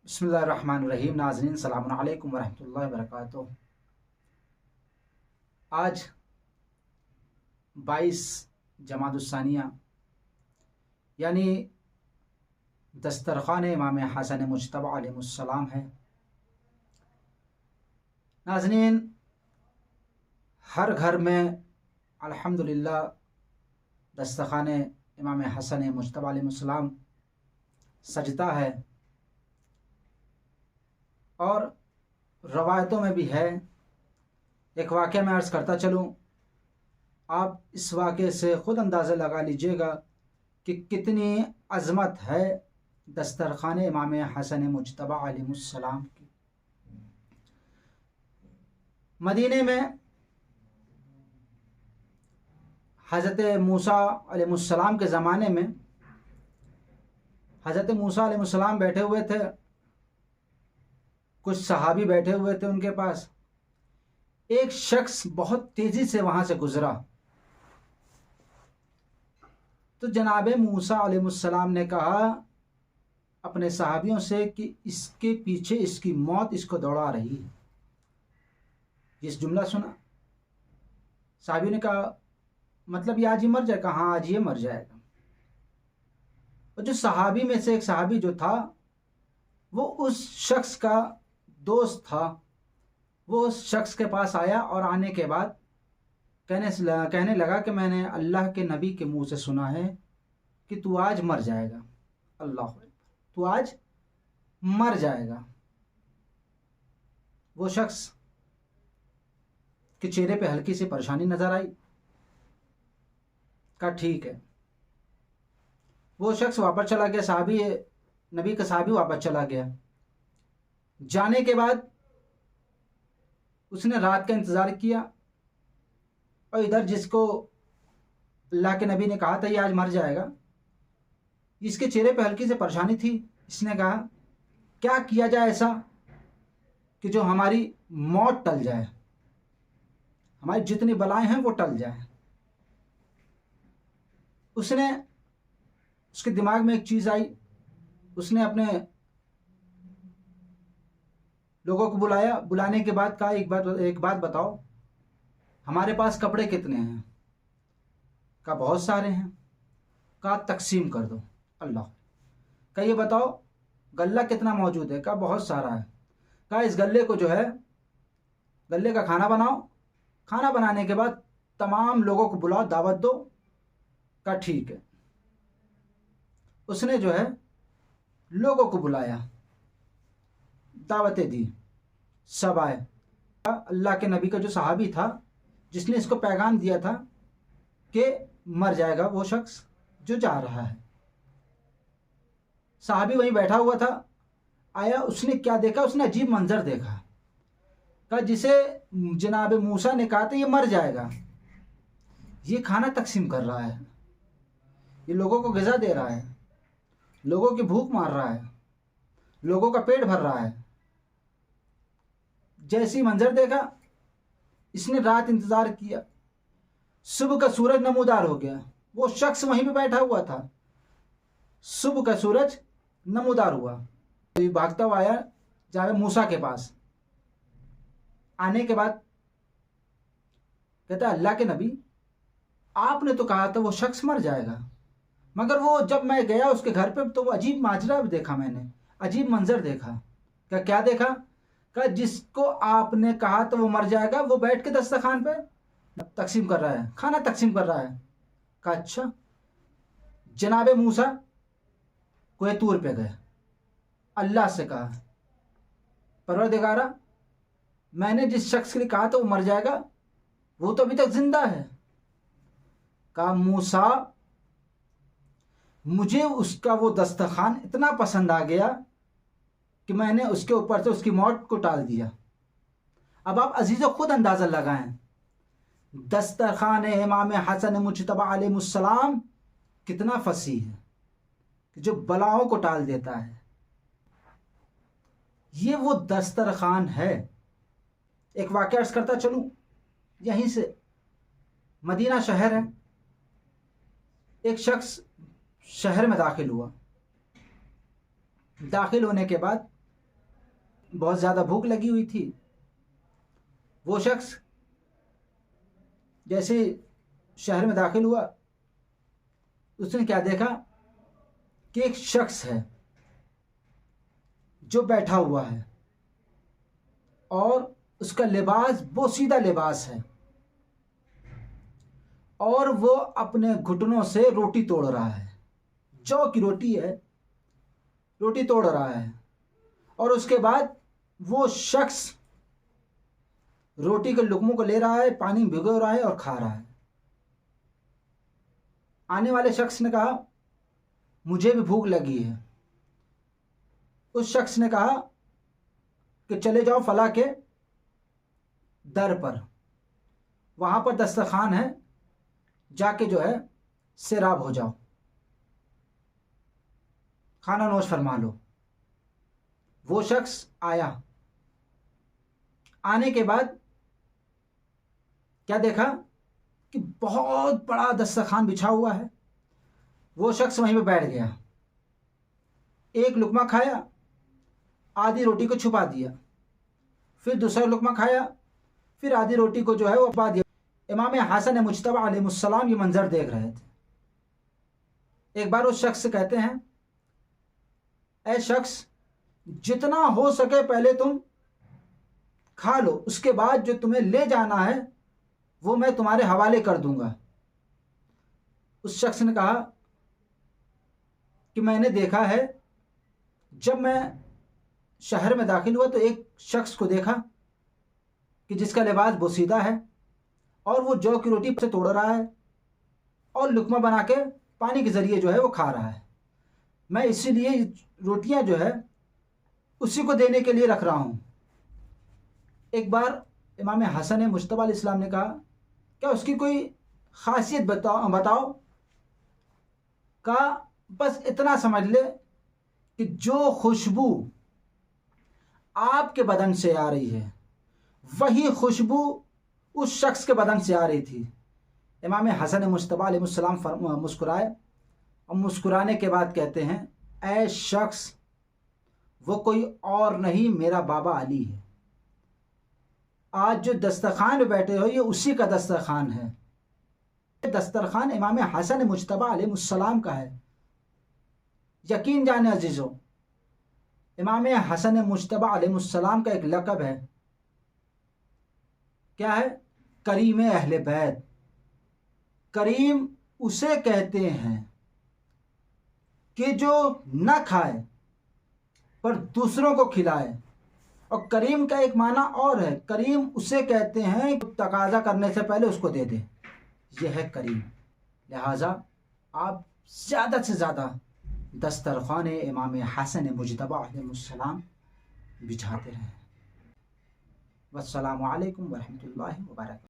बिस्मिल्लाहिर्रहमानिर्रहीम। नाज़रीन सलामुन अलैकुम वरहमतुल्लाहि वबरकातुहू। आज 22 जमादुस्सानिया यानी दस्तरख़ान इमाम हसन मुज्तबा अलैहिस्सलाम है। नाज़रीन, हर घर में अल्हम्दुलिल्लाह दस्तरख़ान इमाम हसन मुज्तबा अलैहिस्सलाम सजता है और रवायतों में भी है। एक वाक़या मैं अर्ज़ करता चलूँ, आप इस वाक़े से ख़ुद अंदाज़ा लगा लीजिएगा कि कितनी अज़मत है दस्तरख़ान इमाम हसन मुज्तबा अलैहिस्सलाम की। मदीने में हज़रत मूसा अलैहिस्सलाम के ज़माने में हज़रत मूसा अलैहिस्सलाम बैठे हुए थे, कुछ सहाबी बैठे हुए थे उनके पास। एक शख्स बहुत तेज़ी से वहाँ से गुज़रा तो जनाब मूसा अलैहिस्सलाम ने कहा अपने सहाबियों से कि इसके पीछे इसकी मौत इसको दौड़ा रही है। इस जुमला सुना, सहाबी ने कहा मतलब ये आज ही मर जाएगा? हाँ, आज ये मर जाएगा। और जो सहाबी में से एक सहाबी जो था वो उस शख्स का दोस्त था, वो उस शख्स के पास आया और आने के बाद कहने लगा कि मैंने अल्लाह के नबी के मुंह से सुना है कि तू आज मर जाएगा। अल्लाह अकबर, तू आज मर जाएगा। वो शख्स के चेहरे पे हल्की सी परेशानी नजर आई। कहा ठीक है। वो शख्स वापस चला गया, सहाबी नबी का सहाबी वापस चला गया। जाने के बाद उसने रात का इंतज़ार किया और इधर जिसको अल्लाह के नबी ने कहा था ये आज मर जाएगा, इसके चेहरे पे हल्की सी परेशानी थी। इसने कहा क्या किया जाए ऐसा कि जो हमारी मौत टल जाए, हमारी जितनी बलाएं हैं वो टल जाए। उसके दिमाग में एक चीज़ आई। उसने अपने लोगों को बुलाया। बुलाने के बाद कहा एक बात बताओ, हमारे पास कपड़े कितने हैं? कहा बहुत सारे हैं। कहा तकसीम कर दो। अल्लाह। कहा ये बताओ गल्ला कितना मौजूद है? कहा बहुत सारा है। कहा इस गल्ले को जो है, गल्ले का खाना बनाओ। खाना बनाने के बाद तमाम लोगों को बुलाओ, दावत दो। कहा ठीक है। उसने जो है लोगों को बुलाया, दावतें दी, सब आए। अल्लाह के नबी का जो सहाबी था जिसने इसको पैगाम दिया था कि मर जाएगा वो शख्स जो जा रहा है, सहाबी वहीं बैठा हुआ था। आया, उसने क्या देखा? उसने अजीब मंजर देखा। कहा जिसे जनाब मूसा ने कहा था ये मर जाएगा, ये खाना तकसीम कर रहा है, ये लोगों को ग़िज़ा दे रहा है, लोगों की भूख मार रहा है, लोगों का पेट भर रहा है। जैसी मंजर देखा, इसने रात इंतज़ार किया। सुबह का सूरज नमूदार हो गया। वो शख्स वहीं पे बैठा हुआ था। सुबह का सूरज नमूदार हुआ तो ये भागता हुआ आया जावे मूसा के पास। आने के बाद कहता अल्लाह के नबी, आपने तो कहा था वो शख्स मर जाएगा, मगर वो जब मैं गया उसके घर पे तो वो अजीब माजरा देखा, मैंने अजीब मंजर देखा। क्या देखा? कहा जिसको आपने कहा तो वो मर जाएगा वो बैठ के दस्तरखान पे तकसीम कर रहा है, खाना तकसीम कर रहा है। कहा अच्छा। जनाबे मूसा कोहे तूर पे गए, अल्लाह से कहा परवरदिगारा, मैंने जिस शख्स के लिए कहा था वो मर जाएगा वो तो अभी तक जिंदा है। कहा मूसा, मुझे उसका वो दस्तरखान इतना पसंद आ गया कि मैंने उसके ऊपर से उसकी मौत को टाल दिया। अब आप अजीज़ों खुद अंदाज़ा लगाएं, दस्तरखान इमाम हसन मुज्तबा अलैहिस्सलाम कितना फसीह है कि जो बलाओं को टाल देता है। ये वो दस्तरखान है। एक वाक़या अर्ज़ करता चलूँ, यहीं से मदीना शहर है। एक शख्स शहर में दाखिल हुआ। दाखिल होने के बाद बहुत ज़्यादा भूख लगी हुई थी। वो शख्स जैसे शहर में दाखिल हुआ, उसने क्या देखा कि एक शख्स है जो बैठा हुआ है और उसका लिबास बोसीदा लिबास है और वो अपने घुटनों से रोटी तोड़ रहा है। जौ की रोटी है, रोटी तोड़ रहा है। और उसके बाद वो शख्स रोटी के लुकमों को ले रहा है, पानी में भिगो रहा है और खा रहा है। आने वाले शख्स ने कहा मुझे भी भूख लगी है। उस शख्स ने कहा कि चले जाओ फला के दर पर, वहां पर दस्तरखान है, जाके जो है सैराब हो जाओ, खाना नोश फरमा लो। वो शख्स आया। आने के बाद क्या देखा कि बहुत बड़ा दस्तरखान बिछा हुआ है। वो शख्स वहीं पे बैठ गया, एक लुकमा खाया, आधी रोटी को छुपा दिया, फिर दूसरा लुकमा खाया, फिर आधी रोटी को जो है वो छुपा दिया। इमाम हसन मुज्तबा अलैहिस्सलाम ये मंजर देख रहे थे। एक बार उस शख्स से कहते हैं, ऐ शख्स, जितना हो सके पहले तुम खा लो, उसके बाद जो तुम्हें ले जाना है वो मैं तुम्हारे हवाले कर दूंगा। उस शख्स ने कहा कि मैंने देखा है, जब मैं शहर में दाखिल हुआ तो एक शख्स को देखा कि जिसका लिबास बोसीदा है और वो जौ की रोटी से तोड़ रहा है और लुकमा बना के पानी के ज़रिए जो है वो खा रहा है। मैं इसीलिए रोटियां जो है उसी को देने के लिए रख रहा हूँ। एक बार इमाम हसन मुज्तबा अलैहिस्सलाम ने कहा, क्या उसकी कोई खासियत बताओ। कहा बस इतना समझ ले कि जो खुशबू आपके बदन से आ रही है वही खुशबू उस शख्स के बदन से आ रही थी। इमाम हसन मुज्तबा अलैहिस्सलाम मुस्कुराए और मुस्कुराने के बाद कहते हैं, ऐ शख्स, वो कोई और नहीं मेरा बाबा अली है। आज जो दस्तरखान में बैठे हो ये उसी का दस्तरखान है। दस्तरखान इमाम हसन मुज्तबा अलैहिस्सलाम का है। यकीन जाने अजीजों, इमाम हसन मुज्तबा अलैहिस्सलाम का एक लक़ब है। क्या है? करीम अहले बैत। करीम उसे कहते हैं कि जो न खाए पर दूसरों को खिलाए। और करीम का एक माना और है, करीम उसे कहते हैं तकाजा करने से पहले उसको दे दे, यह है करीम। लिहाजा आप ज़्यादा से ज़्यादा दस्तरखान इमाम हसन मुज्तबा अलैहिस्सलाम बिछाते रहें। वस्सलामु अलैकुम वरहमतुल्लाहि वबरकातुहू।